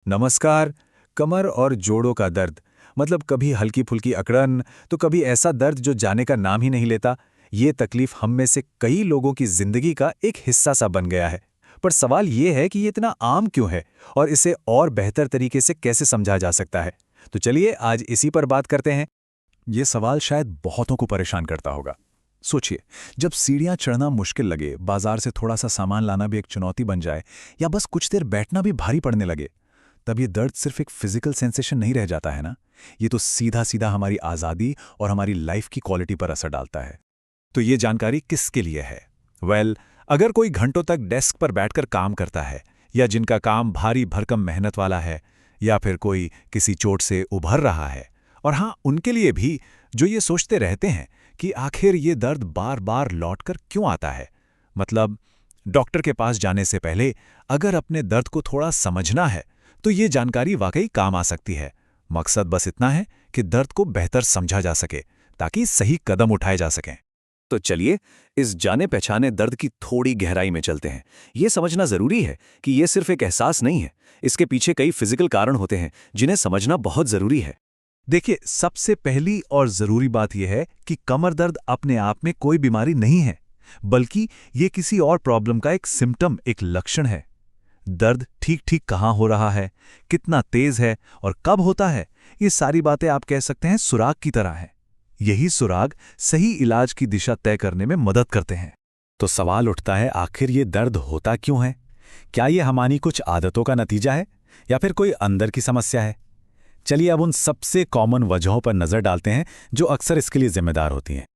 नमस्कार। कमर और जोड़ों का दर्द, मतलब कभी हल्की फुल्की अकड़न तो कभी ऐसा दर्द जो जाने का नाम ही नहीं लेता। ये तकलीफ हम में से कई लोगों की जिंदगी का एक हिस्सा सा बन गया है। पर सवाल ये है कि ये इतना आम क्यों है और इसे और बेहतर तरीके से कैसे समझा जा सकता है। तो चलिए आज इसी पर बात करते हैं। ये सवाल शायद बहुतों को परेशान करता होगा। सोचिए, जब सीढ़ियां चढ़ना मुश्किल लगे, बाजार से थोड़ा सा सामान लाना भी एक चुनौती बन जाए, या बस कुछ देर बैठना भी भारी पड़ने लगे, तब ये दर्द सिर्फ एक फिजिकल सेंसेशन नहीं रह जाता है ना। ये तो सीधा सीधा हमारी आज़ादी और हमारी लाइफ की क्वालिटी पर असर डालता है। तो ये जानकारी किसके लिए है? अगर कोई घंटों तक डेस्क पर बैठकर काम करता है, या जिनका काम भारी भरकम मेहनत वाला है, या फिर कोई किसी चोट से उभर रहा है, और हाँ, उनके लिए भी जो ये सोचते रहते हैं कि आखिर ये दर्द बार बार लौटकर क्यों आता है। मतलब, डॉक्टर के पास जाने से पहले अगर अपने दर्द को थोड़ा समझना है तो ये जानकारी वाकई काम आ सकती है। मकसद बस इतना है कि दर्द को बेहतर समझा जा सके, ताकि सही कदम उठाए जा सकें। तो चलिए इस जाने पहचाने दर्द की थोड़ी गहराई में चलते हैं। ये समझना जरूरी है कि ये सिर्फ एक एहसास नहीं है, इसके पीछे कई फिजिकल कारण होते हैं जिन्हें समझना बहुत जरूरी है। देखिए, सबसे पहली और जरूरी बात यह है कि कमर दर्द अपने आप में कोई बीमारी नहीं है, बल्कि ये किसी और प्रॉब्लम का एक सिम्टम, एक लक्षण है। दर्द ठीक ठीक कहाँ हो रहा है, कितना तेज है और कब होता है, ये सारी बातें आप कह सकते हैं सुराग की तरह हैं। यही सुराग सही इलाज की दिशा तय करने में मदद करते हैं। तो सवाल उठता है, आखिर ये दर्द होता क्यों है? क्या ये हमारी कुछ आदतों का नतीजा है, या फिर कोई अंदर की समस्या है? चलिए अब उन सबसे कॉमन वजहों पर नजर डालते हैं जो अक्सर इसके लिए जिम्मेदार होती हैं।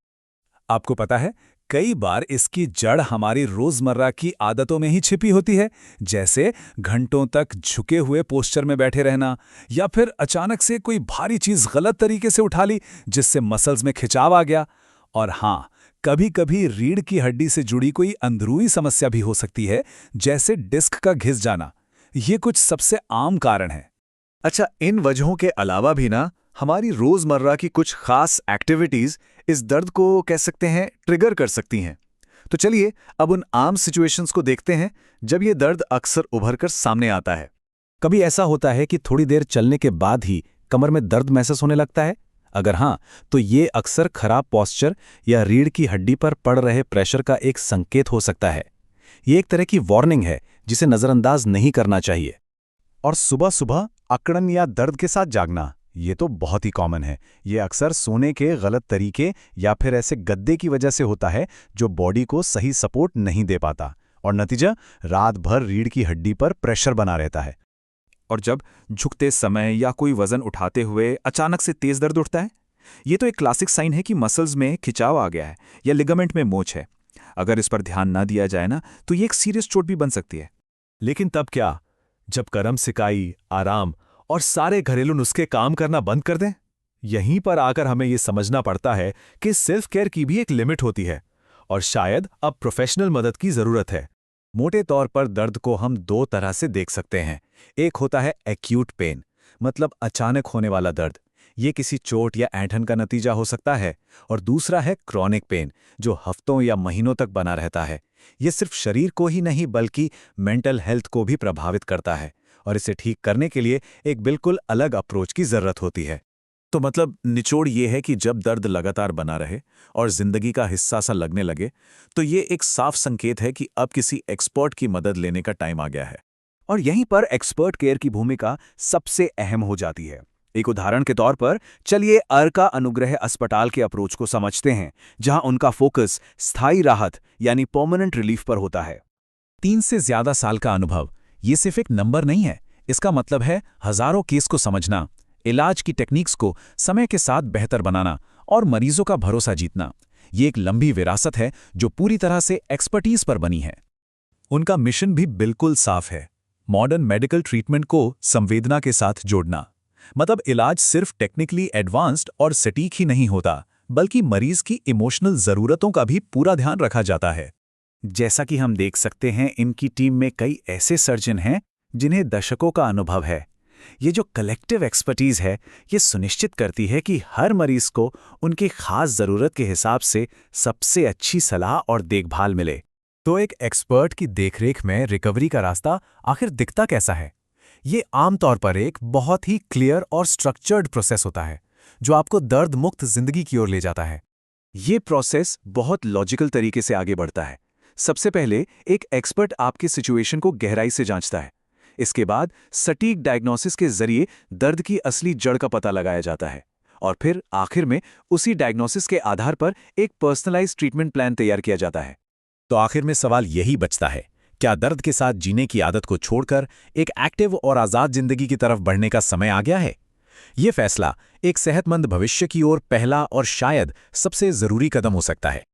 आपको पता है, कई बार इसकी जड़ हमारी रोजमर्रा की आदतों में ही छिपी होती है, जैसे घंटों तक झुके हुए पोस्चर में बैठे रहना, या फिर अचानक से कोई भारी चीज गलत तरीके से उठा ली जिससे मसल्स में खिंचाव आ गया। और हाँ, कभी कभी रीढ़ की हड्डी से जुड़ी कोई अंदरूनी समस्या भी हो सकती है, जैसे डिस्क का घिस जाना। ये कुछ सबसे आम कारण है। अच्छा, इन वजहों के अलावा भी ना हमारी रोजमर्रा की कुछ खास एक्टिविटीज इस दर्द को कह सकते हैं ट्रिगर कर सकती हैं। तो चलिए अब उन आम सिचुएशंस को देखते हैं जब ये दर्द अक्सर उभर कर सामने आता है। कभी ऐसा होता है कि थोड़ी देर चलने के बाद ही कमर में दर्द महसूस होने लगता है? अगर हाँ, तो ये अक्सर खराब पोस्चर या रीढ़ की हड्डी पर पड़ रहे प्रेशर का एक संकेत हो सकता है। ये एक तरह की वार्निंग है जिसे नजरअंदाज नहीं करना चाहिए। और सुबह सुबह अकड़न या दर्द के साथ जागना, ये तो बहुत ही कॉमन है। ये अक्सर सोने के गलत तरीके या फिर ऐसे गद्दे की वजह से होता है जो बॉडी को सही सपोर्ट नहीं दे पाता, और नतीजा रात भर रीढ़ की हड्डी पर प्रेशर बना रहता है। और जब झुकते समय या कोई वजन उठाते हुए अचानक से तेज दर्द उठता है, ये तो एक क्लासिक साइन है कि मसल्स में खिंचाव आ गया है या लिगामेंट में मोच है। अगर इस पर ध्यान ना दिया जाए ना, तो ये एक सीरियस चोट भी बन सकती है। लेकिन तब क्या, जब करम सिकाई, आराम और सारे घरेलू नुस्खे काम करना बंद कर दें? यहीं पर आकर हमें यह समझना पड़ता है कि सेल्फ केयर की भी एक लिमिट होती है, और शायद अब प्रोफेशनल मदद की जरूरत है। मोटे तौर पर दर्द को हम दो तरह से देख सकते हैं। एक होता है एक्यूट पेन, मतलब अचानक होने वाला दर्द। ये किसी चोट या ऐंठन का नतीजा हो सकता है। और दूसरा है क्रॉनिक पेन, जो हफ्तों या महीनों तक बना रहता है। ये सिर्फ शरीर को ही नहीं बल्कि मेंटल हेल्थ को भी प्रभावित करता है, और इसे ठीक करने के लिए एक बिल्कुल अलग अप्रोच की जरूरत होती है। तो मतलब निचोड़ ये है कि जब दर्द लगातार बना रहे और जिंदगी का हिस्सा सा लगने लगे, तो ये एक साफ संकेत है कि अब किसी एक्सपर्ट की मदद लेने का टाइम आ गया है। और यहीं पर एक्सपर्ट केयर की भूमिका सबसे अहम हो जाती है। एक उदाहरण के तौर पर चलिए अर्का अनुग्रह अस्पताल के अप्रोच को समझते हैं, जहां उनका फोकस स्थायी राहत यानी परमानेंट रिलीफ पर होता है। 3 से ज्यादा साल का अनुभव, ये सिर्फ एक नंबर नहीं है। इसका मतलब है हजारों केस को समझना, इलाज की टेक्निक्स को समय के साथ बेहतर बनाना और मरीजों का भरोसा जीतना। ये एक लंबी विरासत है जो पूरी तरह से एक्सपर्टीज पर बनी है। उनका मिशन भी बिल्कुल साफ है, मॉडर्न मेडिकल ट्रीटमेंट को संवेदना के साथ जोड़ना। मतलब इलाज सिर्फ टेक्निकली एडवांस्ड और सटीक ही नहीं होता, बल्कि मरीज की इमोशनल जरूरतों का भी पूरा ध्यान रखा जाता है। जैसा कि हम देख सकते हैं, इनकी टीम में कई ऐसे सर्जन हैं जिन्हें दशकों का अनुभव है। ये जो कलेक्टिव एक्सपर्टीज है, ये सुनिश्चित करती है कि हर मरीज को उनकी खास जरूरत के हिसाब से सबसे अच्छी सलाह और देखभाल मिले। तो एक एक्सपर्ट की देखरेख में रिकवरी का रास्ता आखिर दिखता कैसा है? ये आमतौर पर एक बहुत ही क्लियर और स्ट्रक्चर्ड प्रोसेस होता है जो आपको दर्द मुक्त जिंदगी की ओर ले जाता है। ये प्रोसेस बहुत लॉजिकल तरीके से आगे बढ़ता है। सबसे पहले एक एक्सपर्ट आपके सिचुएशन को गहराई से जांचता है। इसके बाद सटीक डायग्नोसिस के जरिए दर्द की असली जड़ का पता लगाया जाता है और फिर आखिर में उसी डायग्नोसिस के आधार पर एक पर्सनलाइज्ड ट्रीटमेंट प्लान तैयार किया जाता है। तो आखिर में सवाल यही बचता है, क्या दर्द के साथ जीने की आदत को छोड़कर एक एक्टिव और आज़ाद जिंदगी की तरफ बढ़ने का समय आ गया है? ये फैसला एक सेहतमंद भविष्य की ओर पहला और शायद सबसे जरूरी कदम हो सकता है।